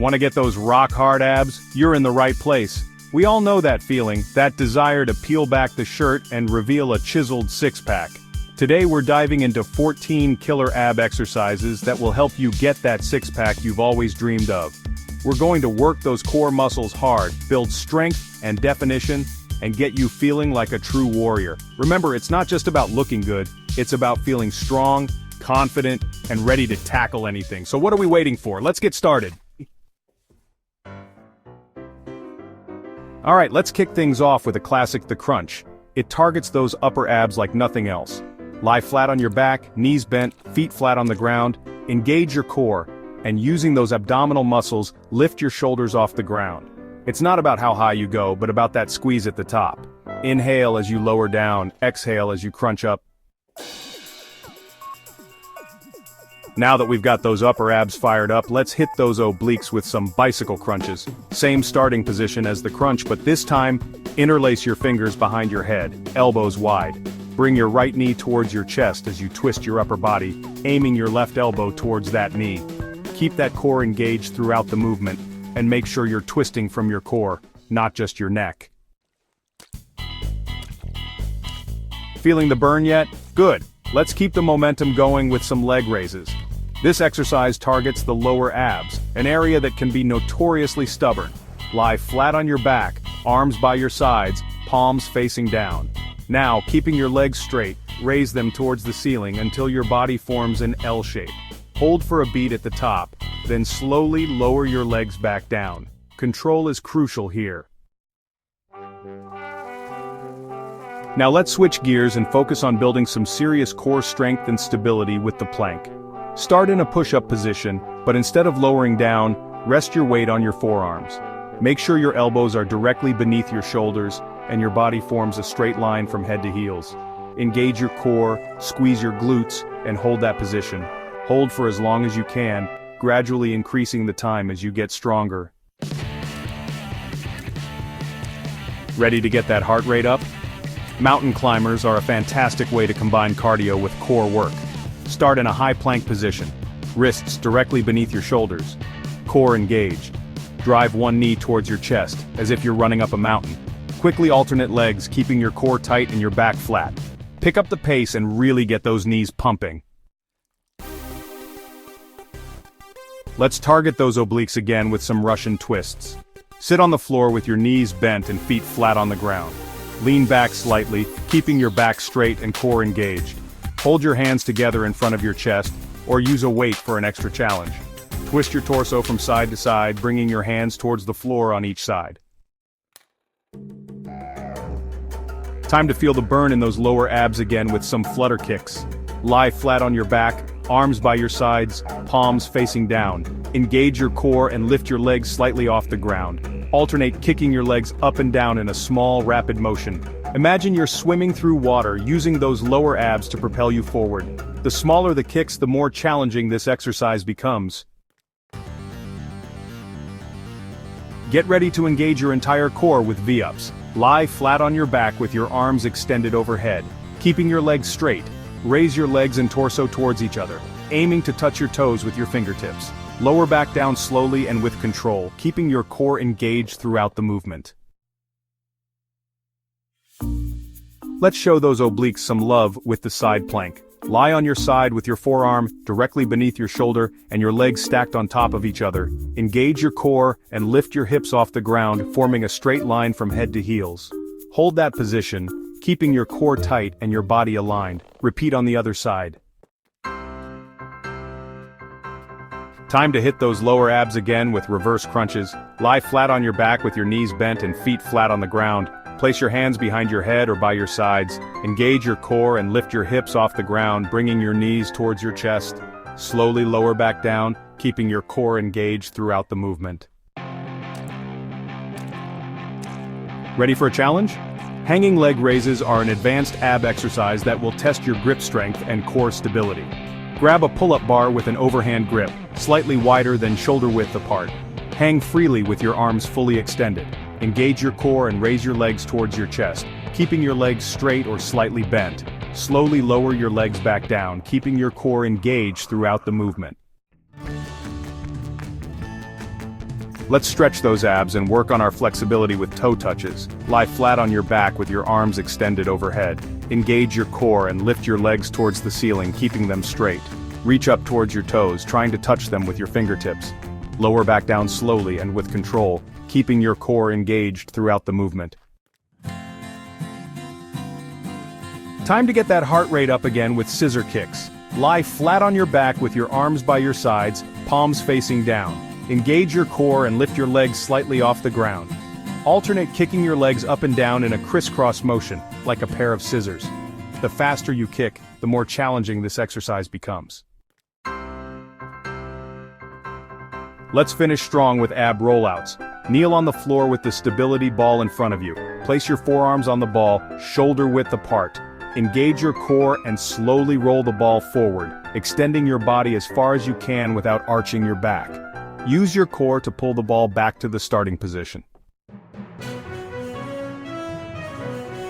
Want to get those rock-hard abs? You're in the right place. We all know that feeling, that desire to peel back the shirt and reveal a chiseled six-pack. Today we're diving into 14 killer ab exercises that will help you get that six-pack you've always dreamed of. We're going to work those core muscles hard, build strength and definition, and get you feeling like a true warrior. Remember, it's not just about looking good, it's about feeling strong, confident, and ready to tackle anything. So what are we waiting for? Let's get started. Alright, let's kick things off with a classic, the crunch. It targets those upper abs like nothing else. Lie flat on your back, knees bent, feet flat on the ground, engage your core, and using those abdominal muscles, lift your shoulders off the ground. It's not about how high you go, but about that squeeze at the top. Inhale as you lower down, exhale as you crunch up. Now that we've got those upper abs fired up, let's hit those obliques with some bicycle crunches. Same starting position as the crunch, but this time, interlace your fingers behind your head, elbows wide. Bring your right knee towards your chest as you twist your upper body, aiming your left elbow towards that knee. Keep that core engaged throughout the movement, and make sure you're twisting from your core, not just your neck. Feeling the burn yet? Good. Let's keep the momentum going with some leg raises. This exercise targets the lower abs, an area that can be notoriously stubborn. Lie flat on your back, arms by your sides, palms facing down. Now, keeping your legs straight, raise them towards the ceiling until your body forms an L shape. Hold for a beat at the top, then slowly lower your legs back down. Control is crucial here. Now let's switch gears and focus on building some serious core strength and stability with the plank. Start in a push-up position, but instead of lowering down, rest your weight on your forearms. Make sure your elbows are directly beneath your shoulders, and your body forms a straight line from head to heels. Engage your core, squeeze your glutes, and hold that position. Hold for as long as you can, gradually increasing the time as you get stronger. Ready to get that heart rate up? Mountain climbers are a fantastic way to combine cardio with core work. Start in a high plank position, wrists directly beneath your shoulders, core engaged. Drive one knee towards your chest, as if you're running up a mountain. Quickly alternate legs, keeping your core tight and your back flat. Pick up the pace and really get those knees pumping. Let's target those obliques again with some Russian twists. Sit on the floor with your knees bent and feet flat on the ground. Lean back slightly, keeping your back straight and core engaged. Hold your hands together in front of your chest, or use a weight for an extra challenge. Twist your torso from side to side, bringing your hands towards the floor on each side. Time to feel the burn in those lower abs again with some flutter kicks. Lie flat on your back, arms by your sides, palms facing down. Engage your core and lift your legs slightly off the ground. Alternate kicking your legs up and down in a small, rapid motion. Imagine you're swimming through water, using those lower abs to propel you forward. The smaller the kicks, the more challenging this exercise becomes. Get ready to engage your entire core with V-ups. Lie flat on your back with your arms extended overhead, keeping your legs straight. Raise your legs and torso towards each other, aiming to touch your toes with your fingertips. Lower back down slowly and with control, keeping your core engaged throughout the movement. Let's show those obliques some love with the side plank. Lie on your side with your forearm directly beneath your shoulder and your legs stacked on top of each other. Engage your core and lift your hips off the ground, forming a straight line from head to heels. Hold that position, keeping your core tight and your body aligned. Repeat on the other side. Time to hit those lower abs again with reverse crunches. Lie flat on your back with your knees bent and feet flat on the ground. Place your hands behind your head or by your sides. Engage your core and lift your hips off the ground, bringing your knees towards your chest. Slowly lower back down, keeping your core engaged throughout the movement. Ready for a challenge? Hanging leg raises are an advanced ab exercise that will test your grip strength and core stability. Grab a pull-up bar with an overhand grip, slightly wider than shoulder width apart. Hang freely with your arms fully extended. Engage your core and raise your legs towards your chest, keeping your legs straight or slightly bent. Slowly lower your legs back down, keeping your core engaged throughout the movement. Let's stretch those abs and work on our flexibility with toe touches. Lie flat on your back with your arms extended overhead. Engage your core and lift your legs towards the ceiling, keeping them straight. Reach up towards your toes, trying to touch them with your fingertips. Lower back down slowly and with control, keeping your core engaged throughout the movement. Time to get that heart rate up again with scissor kicks. Lie flat on your back with your arms by your sides, palms facing down. Engage your core and lift your legs slightly off the ground. Alternate kicking your legs up and down in a crisscross motion, like a pair of scissors. The faster you kick, the more challenging this exercise becomes. Let's finish strong with ab rollouts. Kneel on the floor with the stability ball in front of you. Place your forearms on the ball, shoulder width apart. Engage your core and slowly roll the ball forward, extending your body as far as you can without arching your back. Use your core to pull the ball back to the starting position.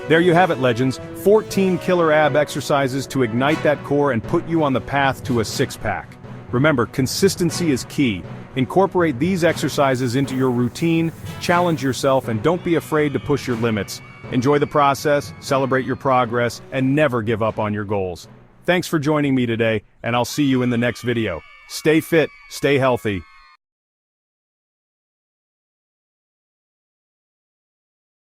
There you have it, legends. 14 killer ab exercises to ignite that core and put you on the path to a six-pack. Remember, consistency is key. Incorporate these exercises into your routine, challenge yourself, and don't be afraid to push your limits. Enjoy the process, celebrate your progress, and never give up on your goals. Thanks for joining me today, and I'll see you in the next video. Stay fit, stay healthy,